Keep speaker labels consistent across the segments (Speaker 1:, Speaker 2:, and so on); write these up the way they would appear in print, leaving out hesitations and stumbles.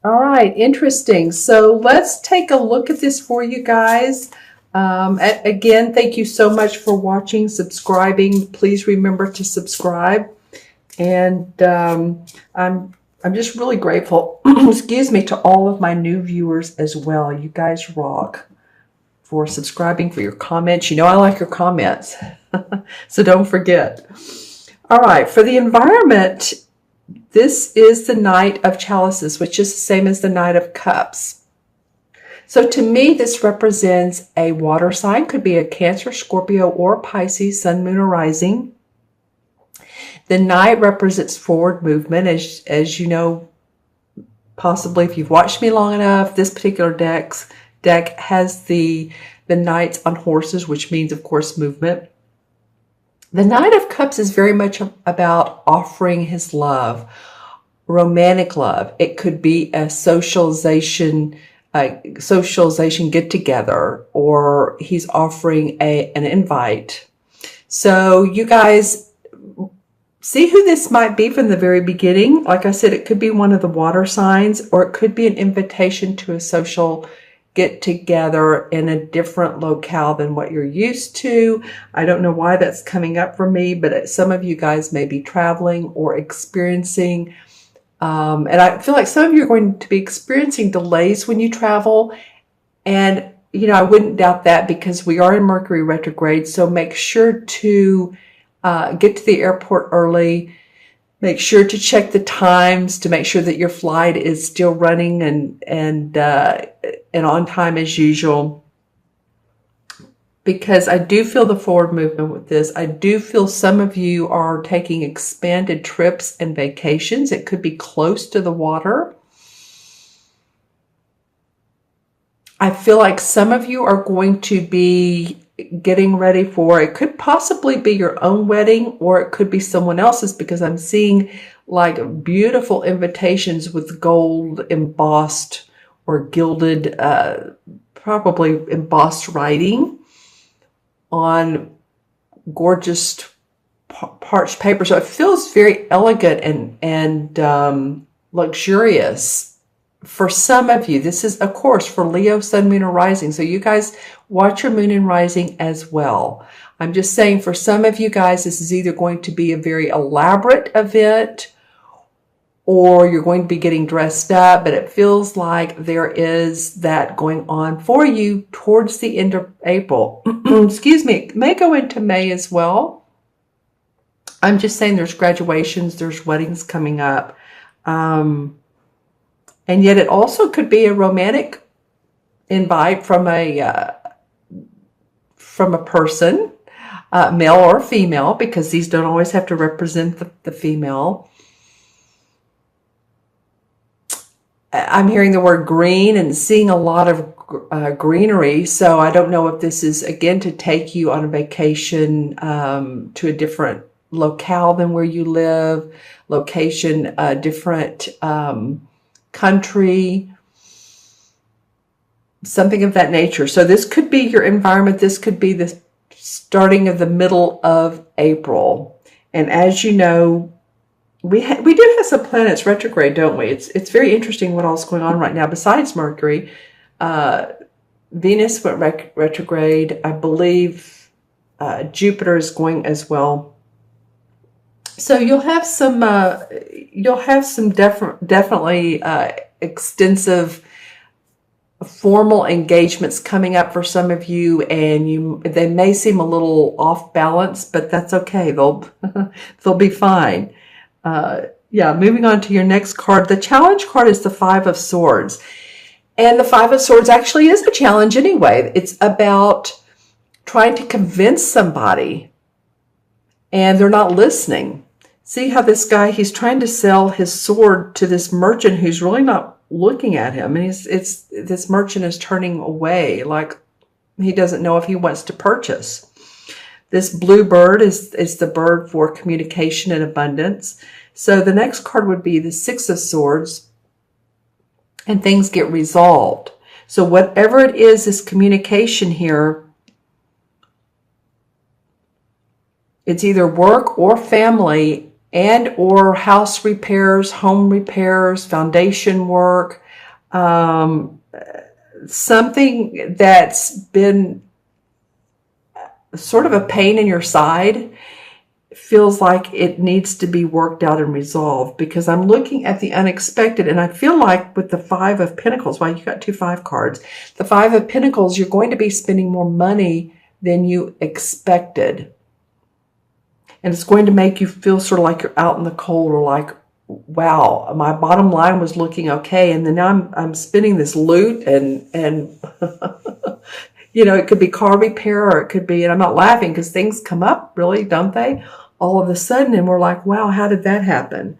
Speaker 1: All right, interesting. So let's take a look at this for you guys. Again, thank you so much for watching, subscribing. Please remember to subscribe. And I'm just really grateful, excuse me, to all of my new viewers as well. You guys rock for subscribing, for your comments. You know I like your comments, so don't forget. All right, for the environment, this is the Knight of Chalices, which is the same as the Knight of Cups. So to me, this represents a water sign, could be a Cancer, Scorpio, or Pisces, Sun, Moon, or Rising. The Knight represents forward movement. As you know, possibly if you've watched me long enough, this particular deck has the Knights on horses, which means, of course, movement. The Knight of Cups is very much about offering his love, romantic love. It could be a socialization get together, or he's offering an invite. So you guys see who this might be from the very beginning. Like I said, it could be one of the water signs, or it could be an invitation to a social get together in a different locale than what you're used to. I don't know why that's coming up for me, but some of you guys may be traveling or experiencing, and I feel like some of you are going to be experiencing delays when you travel. And, you know, I wouldn't doubt that because we are in Mercury retrograde. So make sure to get to the airport early. Make sure to check the times to make sure that your flight is still running and on time as usual. Because I do feel the forward movement with this. I do feel some of you are taking expanded trips and vacations. It could be close to the water. I feel like some of you are going to be getting ready for, it could possibly be your own wedding, or it could be someone else's, because I'm seeing like beautiful invitations with gold embossed or gilded, probably embossed writing on gorgeous parched paper. So it feels very elegant and luxurious. For some of you, this is, of course, for Leo, Sun, Moon, or Rising. So you guys watch your Moon and Rising as well. I'm just saying for some of you guys, this is either going to be a very elaborate event, or you're going to be getting dressed up, but it feels like there is that going on for you towards the end of April. Excuse me, it may go into May as well. I'm just saying there's graduations, there's weddings coming up. And yet it also could be a romantic invite from a person, male or female, because these don't always have to represent the female. I'm hearing the word green and seeing a lot of greenery. So I don't know if this is, again, to take you on a vacation to a different locale than where you live, location, different country, something of that nature. So this could be your environment. This could be the starting of the middle of April. And as you know, we do have some planets retrograde, don't we? It's very interesting what all's going on right now. Besides Mercury, Venus went retrograde. I believe Jupiter is going as well. So you'll have some definitely extensive formal engagements coming up for some of you, and they may seem a little off balance, but that's okay. They'll be fine. Yeah, moving on to your next card. The challenge card is the Five of Swords. And the Five of Swords actually is a challenge anyway. It's about trying to convince somebody, and they're not listening. See how this guy, he's trying to sell his sword to this merchant who's really not looking at him. And this merchant is turning away, like he doesn't know if he wants to purchase. This blue bird is the bird for communication and abundance. So the next card would be the Six of Swords, and things get resolved. So whatever it is, this communication here, it's either work or family and or house repairs, home repairs, foundation work. Something that's been sort of a pain in your side feels like it needs to be worked out and resolved, because I'm looking at the unexpected, and I feel like with the Five of Pentacles, you got 2 5 cards, the Five of Pentacles, you're going to be spending more money than you expected. And it's going to make you feel sort of like you're out in the cold, or like, wow, my bottom line was looking okay, and then now I'm spending this loot, and you know, it could be car repair, or it could be, and I'm not laughing because things come up, really, don't they? All of a sudden, and we're like, wow, how did that happen?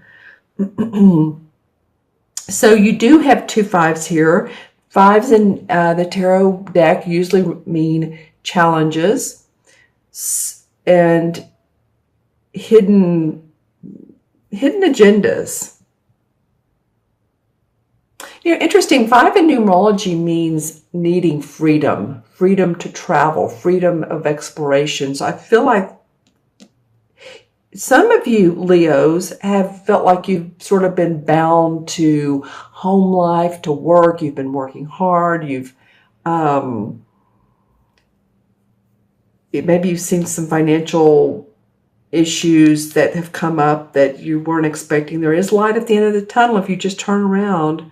Speaker 1: So you do have 2 5s here. 5s in the tarot deck usually mean challenges and hidden agendas. You know, interesting, 5 in numerology means needing freedom to travel, freedom of exploration. So I feel like some of you Leos have felt like you've sort of been bound to home life, to work. You've been working hard. Maybe you've seen some financial issues that have come up that you weren't expecting. There is light at the end of the tunnel if you just turn around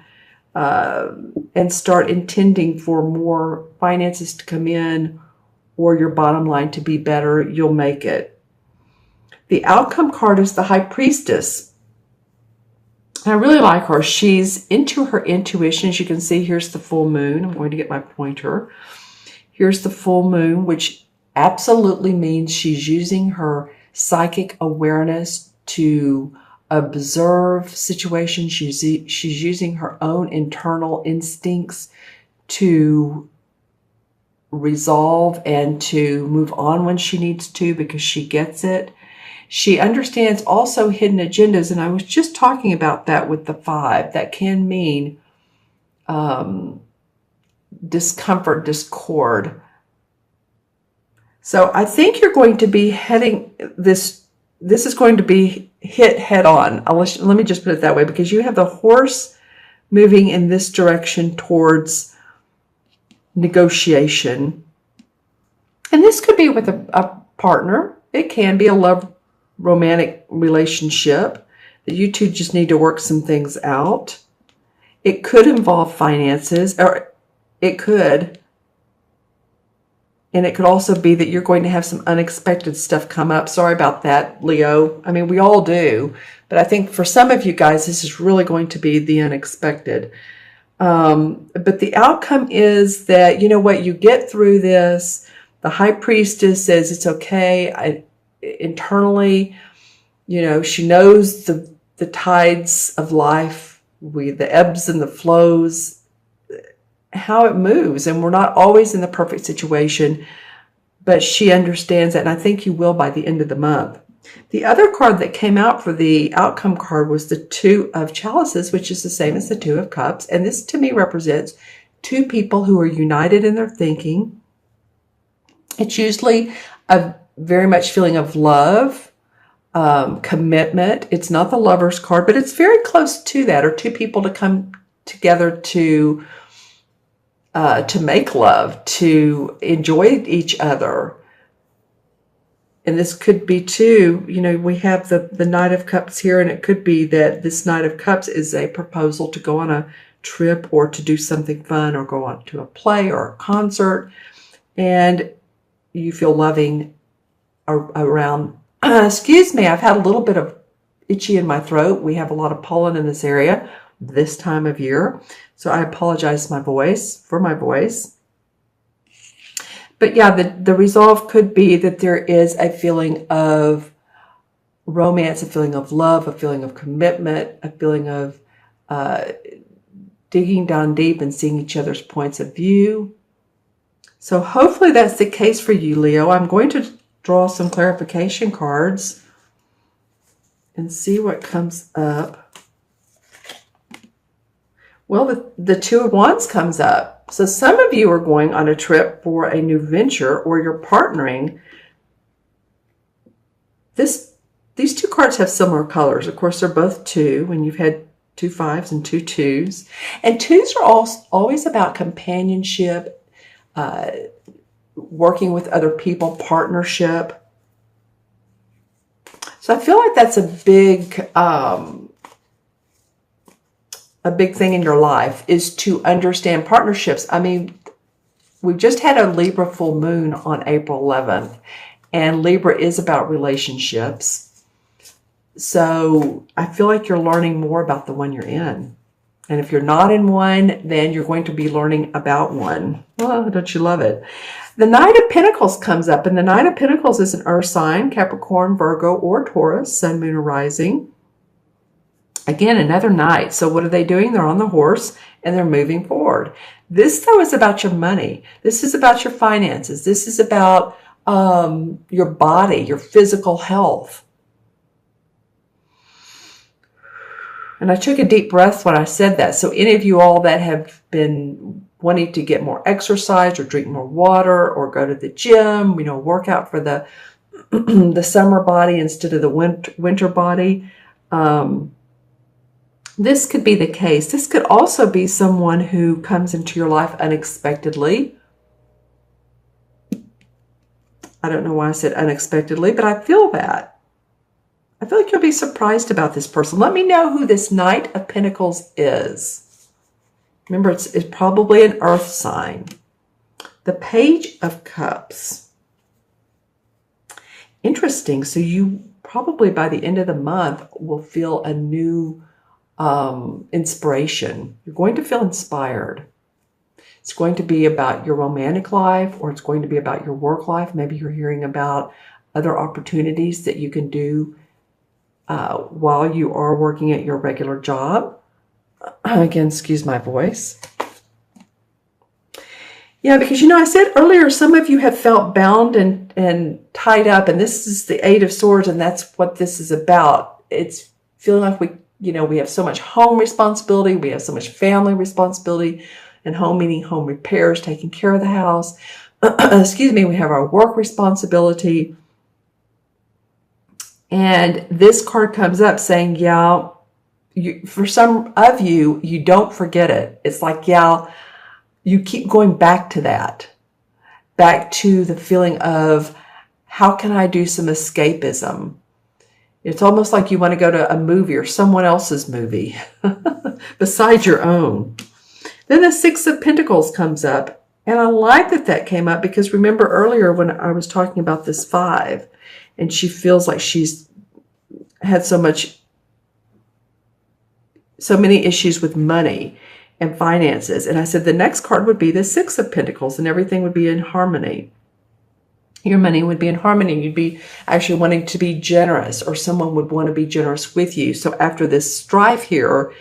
Speaker 1: and start intending for more finances to come in, or your bottom line to be better. You'll make it. The outcome card is the High Priestess. I really like her. She's into her intuition. As you can see, here's the full moon. I'm going to get my pointer. Here's the full moon, which absolutely means she's using her psychic awareness to observe situations. She's using her own internal instincts to resolve and to move on when she needs to, because she gets it. She understands also hidden agendas, and I was just talking about that with the 5. That can mean discomfort, discord. So I think you're going to be heading this is going to be hit head on. Let me just put it that way, because you have the Horse moving in this direction towards negotiation. And this could be with a partner. It can be a love romantic relationship that you two just need to work some things out. It could involve finances, or it could. And it could also be that you're going to have some unexpected stuff come up. Sorry about that, Leo. I mean, we all do. But I think for some of you guys, this is really going to be the unexpected. But the outcome is that, you know what, you get through this. The High Priestess says it's okay. Internally, you know, she knows the tides of life, the ebbs and the flows, how it moves, and we're not always in the perfect situation, but she understands that, and I think you will by the end of the month. The other card that came out for the outcome card was the 2 of Chalices, which is the same as the 2 of Cups, and this to me represents 2 people who are united in their thinking. It's usually a very much feeling of love, commitment. It's not the Lover's card, but it's very close to that, or 2 people to come together to make love, to enjoy each other. And this could be too, you know, we have the Knight of Cups here, and it could be that this Knight of Cups is a proposal to go on a trip, or to do something fun, or go on to a play or a concert, and you feel loving around. Excuse me, I've had a little bit of itchy in my throat. We have a lot of pollen in this area this time of year, so I apologize for my voice. But yeah, the resolve could be that there is a feeling of romance, a feeling of love, a feeling of commitment, a feeling of digging down deep and seeing each other's points of view. So hopefully that's the case for you, Leo. I'm going to draw some clarification cards and see what comes up. Well, the 2 of Wands comes up. So some of you are going on a trip for a new venture, or you're partnering. These 2 cards have similar colors. Of course, they're both 2, and you've had 2 5s and 2 2s. And 2s are always about companionship, working with other people, partnership. So I feel like that's a big thing in your life, is to understand partnerships. I mean, we've just had a Libra full moon on April 11th, and Libra is about relationships. So I feel like you're learning more about the one you're in. And if you're not in one, then you're going to be learning about one. Oh, don't you love it? The Knight of Pentacles comes up, and the Knight of Pentacles is an earth sign, Capricorn, Virgo, or Taurus, sun, moon, or rising. Again, another knight. So what are they doing? They're on the horse and they're moving forward. This, though, is about your money. This is about your finances. This is about your body, your physical health. And I took a deep breath when I said that. So any of you all that have been wanting to get more exercise or drink more water or go to the gym, work out for the the summer body instead of the winter body, this could be the case. This could also be someone who comes into your life unexpectedly. I don't know why I said unexpectedly, but I feel that. I feel like you'll be surprised about this person. Let me know who this Knight of Pentacles is. Remember, it's probably an earth sign. The Page of Cups. Interesting. So you probably by the end of the month will feel a new inspiration. You're going to feel inspired. It's going to be about your romantic life, or it's going to be about your work life. Maybe you're hearing about other opportunities that you can do while you are working at your regular job. Again, excuse my voice. Yeah, because I said earlier, some of you have felt bound and tied up, and this is the Eight of Swords, and that's what this is about. It's feeling like we have so much home responsibility, we have so much family responsibility, and home meaning home repairs, taking care of the house. Excuse me, we have our work responsibility. And this card comes up saying, yeah, for some of you, you don't forget it. It's like, yeah, you keep going back to that, back to the feeling of, how can I do some escapism? It's almost like you want to go to a movie or someone else's movie besides your own. Then the Six of Pentacles comes up. And I like that came up, because remember earlier when I was talking about this 5, and she feels like she's had so many issues with money and finances. And I said the next card would be the Six of Pentacles, and everything would be in harmony. Your money would be in harmony. You'd be actually wanting to be generous, or someone would want to be generous with you. So after this strife here,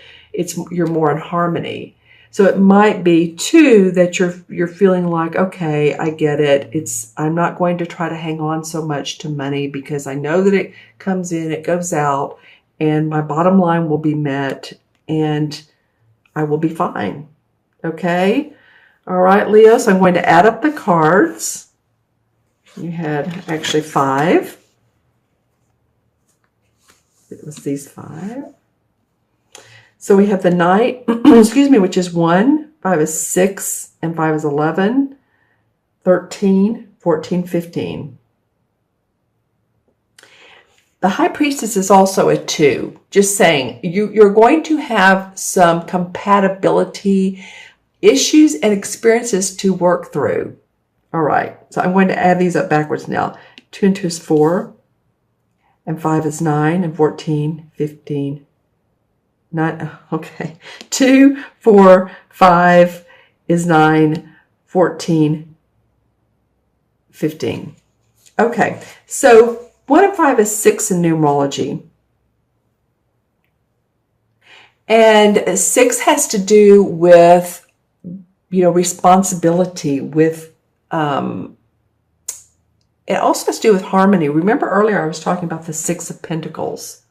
Speaker 1: you're more in harmony. So it might be too that you're feeling like, okay, I get it. I'm not going to try to hang on so much to money, because I know that it comes in, it goes out, and my bottom line will be met, and I will be fine. Okay? All right, Leo. So I'm going to add up the cards. You had actually 5. It was these 5. So we have the Knight, excuse me, which is 1, 5 is 6, and 5 is 11, 13, 14, 15. The High Priestess is also a 2. Just saying, you're going to have some compatibility issues and experiences to work through. All right, so I'm going to add these up backwards now. 2 and 2 is 4, and 5 is 9, and 14, 15, 9, okay. 2, 4, 5 is 9, 14, 15. Okay, so 1 and 5 is 6 in numerology. And 6 has to do with, responsibility, with, it also has to do with harmony. Remember earlier I was talking about the 6 of Pentacles.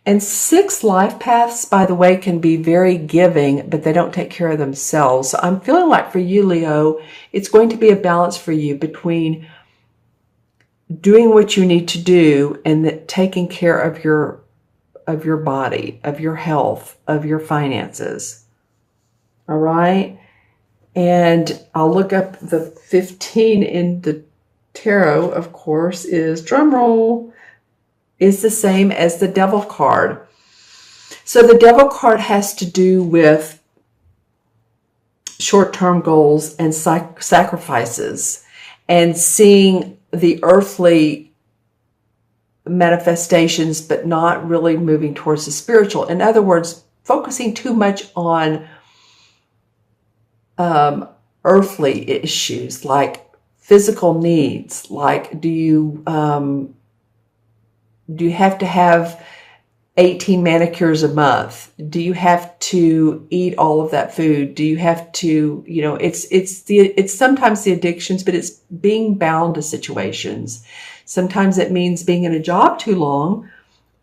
Speaker 1: And 6 life paths, by the way, can be very giving, but they don't take care of themselves. So I'm feeling like for you, Leo, it's going to be a balance for you between doing what you need to do and taking care of of your body, of your health, of your finances. All right. And I'll look up the 15 in the tarot, of course, is, drum roll, is the same as the Devil card. So the Devil card has to do with short-term goals and sacrifices and seeing the earthly manifestations, but not really moving towards the spiritual. In other words, focusing too much on earthly issues like physical needs, like do you have to have 18 manicures a month? Do you have to eat all of that food? Do you have to, it's sometimes the addictions, but it's being bound to situations. Sometimes it means being in a job too long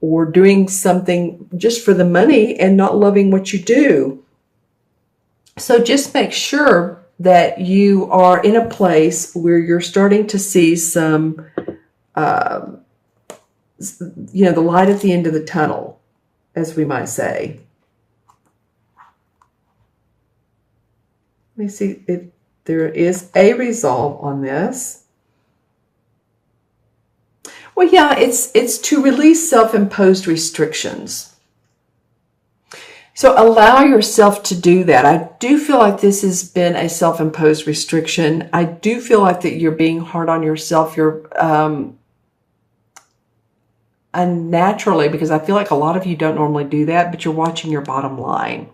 Speaker 1: or doing something just for the money and not loving what you do. So just make sure that you are in a place where you're starting to see some, the light at the end of the tunnel, as we might say. Let me see if there is a resolve on this. Well, yeah, it's to release self-imposed restrictions. So allow yourself to do that. I do feel like this has been a self-imposed restriction. I do feel like that you're being hard on yourself. You're unnaturally, because I feel like a lot of you don't normally do that, but you're watching your bottom line.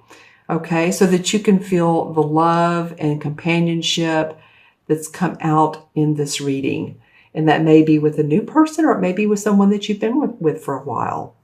Speaker 1: Okay, so that you can feel the love and companionship that's come out in this reading. And that may be with a new person, or it may be with someone that you've been with for a while.